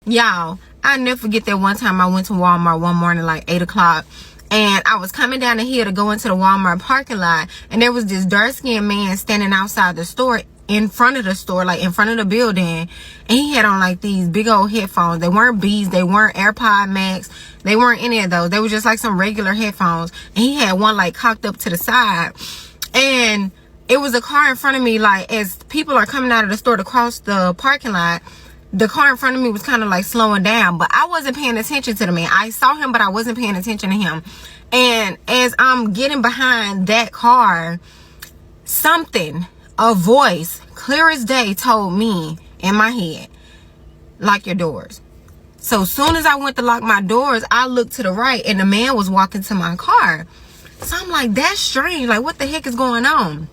Y'all, I never forget that one time I went to Walmart one morning like 8 o'clock. And I was coming down the hill to go into the Walmart parking lot. And there was this dark-skinned man standing outside the store, in front of the store, like in front of the building. And he had on like these big old headphones. They weren't Beats. They weren't AirPod Max. They weren't any of those. They were just like some regular headphones. And he had one like cocked up to the side. And it was a car in front of me. Like as people are coming out of the store to cross the parking lot, the car in front of me was kind of like slowing down, but I wasn't paying attention to the man. I saw him, but I wasn't paying attention to him. And as I'm getting behind that car, a voice, clear as day, told me in my head, lock your doors. So soon as I went to lock my doors, I looked to the right and the man was walking to my car. So I'm like, that's strange. Like, what the heck is going on?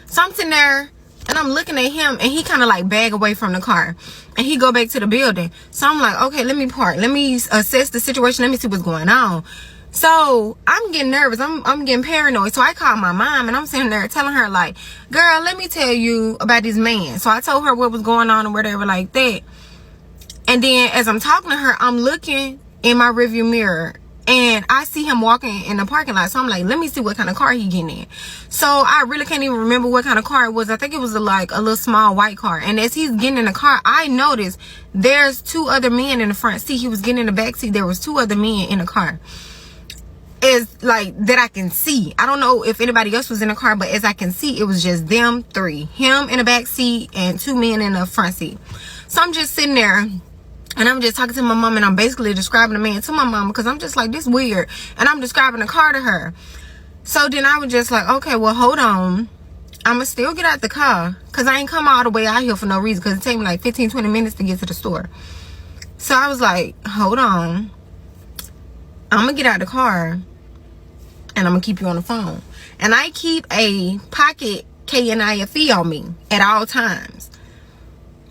So I'm sitting there and I'm looking at him, and he kind of like back away from the car, and he go back to the building. So I'm like, okay, let me park. Let me assess the situation. Let me see what's going on. So I'm getting nervous. I'm getting paranoid. So I called my mom, and I'm sitting there telling her like, girl, let me tell you about this man. So I told her what was going on and whatever like that. And then as I'm talking to her, I'm looking in my rearview mirror, and I see him walking in the parking lot. So I'm like, let me see what kind of car he getting in. So I really can't even remember what kind of car it was. I think it was like a little small white car. And as he's getting in the car, I noticed there's two other men in the front seat. He was getting in the back seat. There was two other men in the car. It's like that I can see. I don't know if anybody else was in the car, but as I can see, it was just them three. Him in the back seat and two men in the front seat. So I'm just sitting there, and I'm just talking to my mom, and I'm basically describing the man to my mom, because I'm just like, this weird. And I'm describing the car to her. So then I was just like, okay, well, hold on. I'm going to still get out the car, because I ain't come all the way out here for no reason, because it take me like 15, 20 minutes to get to the store. So I was like, hold on. I'm going to get out the car, and I'm going to keep you on the phone. And I keep a pocket KNIFE on me at all times.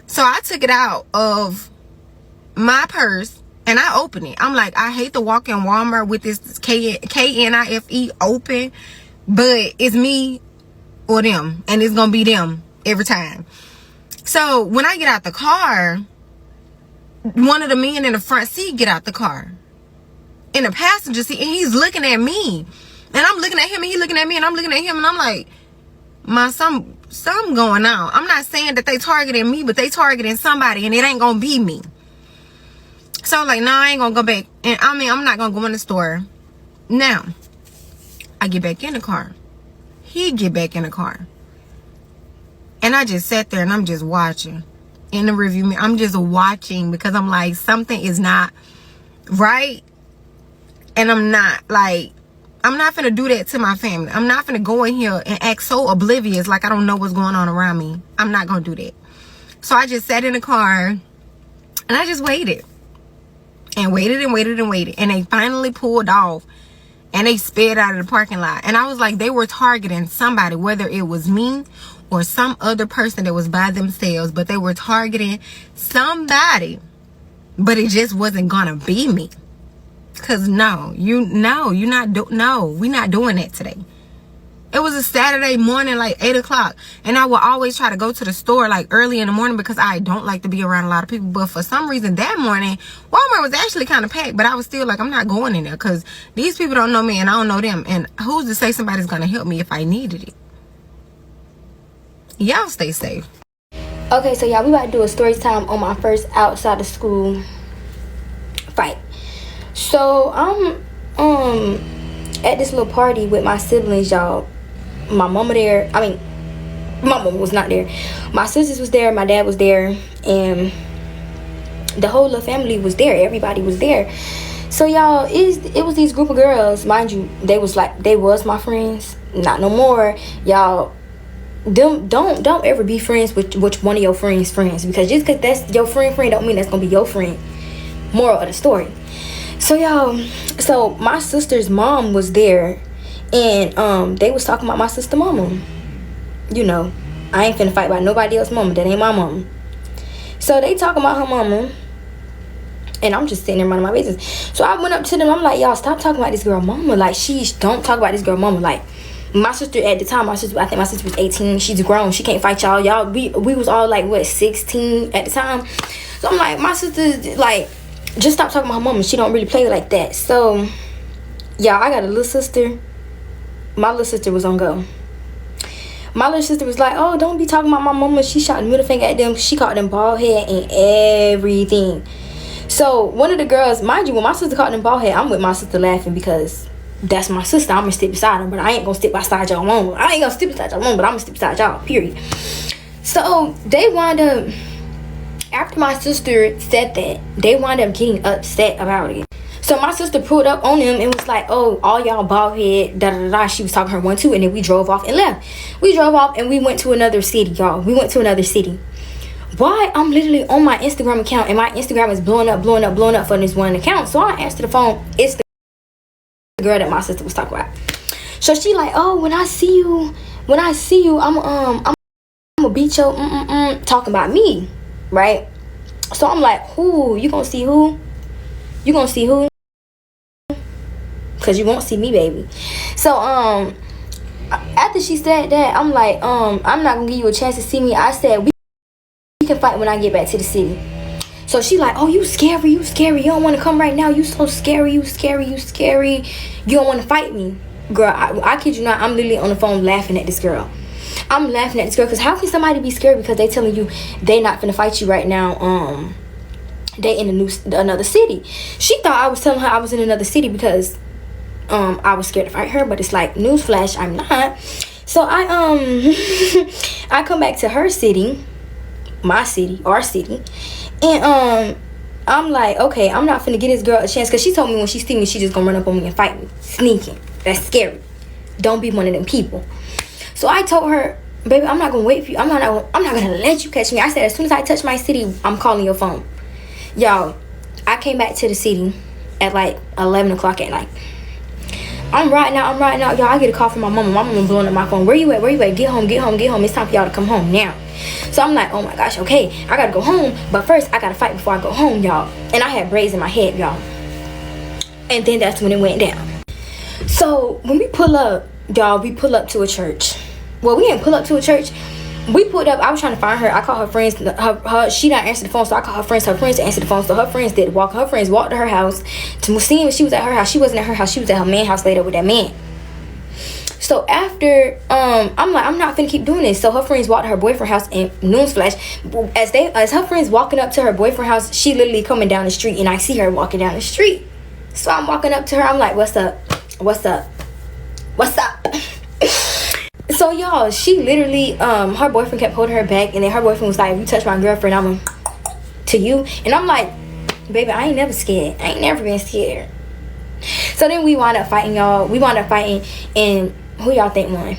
So I took it out of my purse, and I opened it. I'm like, I hate to walk in Walmart with this KNIFE open, but it's me or them, and it's gonna be them every time. So when I get out the car, one of the men in the front seat get out the car in the passenger seat, and he's looking at me, and I'm looking at him, and he's looking at me, and I'm looking at him, and I'm like, something going on. I'm not saying that they targeting me, but they targeting somebody, and it ain't gonna be me. So I'm like, no, I ain't gonna go back. And I mean, I'm not gonna go in the store. Now, I get back in the car. He get back in the car. And I just sat there, and I'm just watching. In the review mirror, I'm just watching, because I'm like, something is not right. And I'm not finna do that to my family. I'm not finna go in here and act so oblivious like I don't know what's going on around me. I'm not gonna do that. So I just sat in the car, and I just waited. And waited and waited and waited. And they finally pulled off, and they sped out of the parking lot. And I was like, they were targeting somebody, whether it was me or some other person that was by themselves. But they were targeting somebody. But it just wasn't gonna be me. Because we're not doing that today. It was a Saturday morning, like 8 o'clock. And I will always try to go to the store like early in the morning, because I don't like to be around a lot of people. But for some reason that morning, Walmart was actually kind of packed. But I was still like, I'm not going in there, because these people don't know me and I don't know them. And who's to say somebody's going to help me if I needed it? Y'all stay safe. Okay, so y'all, we about to do a story time on my first outside of school fight. So I'm at this little party with my siblings, y'all. My mama there. I mean, my mama was not there. My sisters was there. My dad was there, and the whole little family was there. Everybody was there. So y'all, it was these group of girls, mind you. They was my friends. Not no more, y'all. Them don't ever be friends with which one of your friends, because just because that's your friend don't mean that's gonna be your friend. Moral of the story. So y'all, so my sister's mom was there, and they was talking about my sister mama. You know, I ain't finna fight about nobody else's mama. That ain't my mama. So they talking about her mama, and I'm just sitting there minding my business. So I went up to them. I'm like, y'all, stop talking about this girl mama. Like, don't talk about this girl mama. Like, My sister at the time, I think my sister was 18. She's grown. She can't fight y'all. We was all like what, 16 at the time. So I'm like, my sister, like, just stop talking about her mama. She don't really play like that. So y'all, I got a little sister. My little sister was on go. My little sister was like, oh, don't be talking about my mama. She shot the middle finger at them. She called them bald head and everything. So one of the girls, mind you, when my sister called them bald head, I'm with my sister laughing because that's my sister. I'm gonna stick beside her, but I ain't gonna stick beside y'all alone. I ain't gonna stick beside y'all alone, but I'm gonna stick beside y'all, period. So they wound up, after my sister said that, they wound up getting upset about it. So my sister pulled up on them and was like, oh, all y'all bald head, da da da da. She was talking her 1 2, and then we drove off and left. We drove off and we went to another city, y'all. We went to another city. Why? I'm literally on my Instagram account and my Instagram is blowing up for this one account. So I answered the phone. It's the girl that my sister was talking about. So she like, oh, when I see you, I'm gonna beat your talking about me, right? So I'm like, who? You gonna see who? You gonna see who? Cause you won't see me, baby. So after she said that, I'm like, I'm not gonna give you a chance to see me. I said we can fight when I get back to the city. So she like, oh, you scary. You don't want to come right now. You so scary. You don't want to fight me, girl. I kid you not. I'm literally on the phone laughing at this girl. I'm laughing at this girl because how can somebody be scared because they telling you they not finna fight you right now? They in another city. She thought I was telling her I was in another city because I was scared to fight her, but it's like, newsflash, I'm not. So I I come back to her city, my city, our city, and I'm like, okay, I'm not finna give this girl a chance because she told me when she see me, she just gonna run up on me and fight me. Sneaking. That's scary. Don't be one of them people. So I told her, baby, I'm not gonna wait for you. I'm not gonna let you catch me. I said, as soon as I touch my city, I'm calling your phone. Y'all, I came back to the city at like 11 o'clock at night. I'm riding out. Y'all, I get a call from my mama. My mama blowing up my phone. Where you at? Get home. It's time for y'all to come home now. So I'm like, oh my gosh, okay, I gotta go home. But first, I gotta fight before I go home, y'all. And I had braids in my head, y'all. And then that's when it went down. So when we pull up, y'all, we pull up to a church. Well, we didn't pull up to a church. We pulled up. I was trying to find her. I called her friends. She didn't answer the phone, so I called her friends. Her friends answered the phone, so her friends did walk. Her friends walked to her house to see if she was at her house. She wasn't at her house. She was at her man's house later with that man. So after, I'm like, I'm not finna keep doing this. So her friends walked to her boyfriend's house, and newsflash, as her friends walking up to her boyfriend's house, she literally coming down the street, and I see her walking down the street. So I'm walking up to her. I'm like, what's up? So y'all, she literally, her boyfriend kept holding her back, and then her boyfriend was like, if you touch my girlfriend, I'm to you. And I'm like, baby, I ain't never scared. I ain't never been scared. So then we wound up fighting, y'all. And who y'all think won?